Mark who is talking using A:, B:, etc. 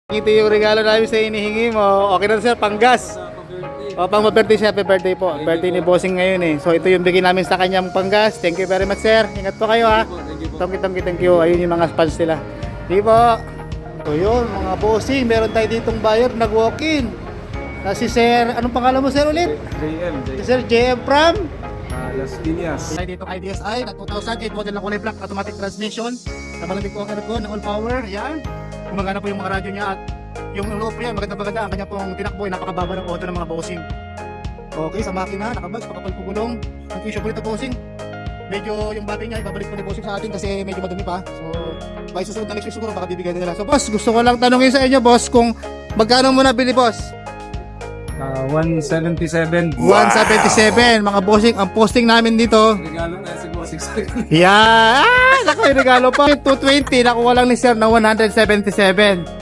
A: Ito yung regalo namin sa inihingi mo. Okay na sir, panggas. O, pang birthday siya, happy birthday po. Birthday ni Bossing ngayon eh. So ito yung bigay namin sa kanyang panggas. Thank you very much sir. Ingat po kayo ha. Thank you. Ayun yung mga fans nila. Di po. So yun mga Bossing, meron tayo ditong buyer nag-walk-in. Si Sir, anong pangalan mo sir ulit? Si Sir JM from?
B: Las Piñas.
A: Tayo dito kay DSI na 2008 model na kulay black automatic transmission. Nabalamig ko ang na all power. Ayan. Gumagana po yung mga radyo niya at yung loob po yan, maganda ang kanya pong tinakbo ay napakababa ng auto ng mga Bossing. Okay, sa makina, nakabags, pakapal po gulong. Ang issue po ito Bossing. Medyo yung battery niya, ibabalik po ni Bossing sa atin kasi medyo madumi pa. So, by susunod na next week siguro baka bibigyan nila. So boss, gusto ko lang tanongin sa inyo boss kung magkano mo nabili boss?
B: 177.
A: 177 mga Bossing, ang posting namin dito.
B: Regalo na si Bossing.
A: Yeah! Naku, may regalo pa. 220, nakuha lang ni Sir na 177.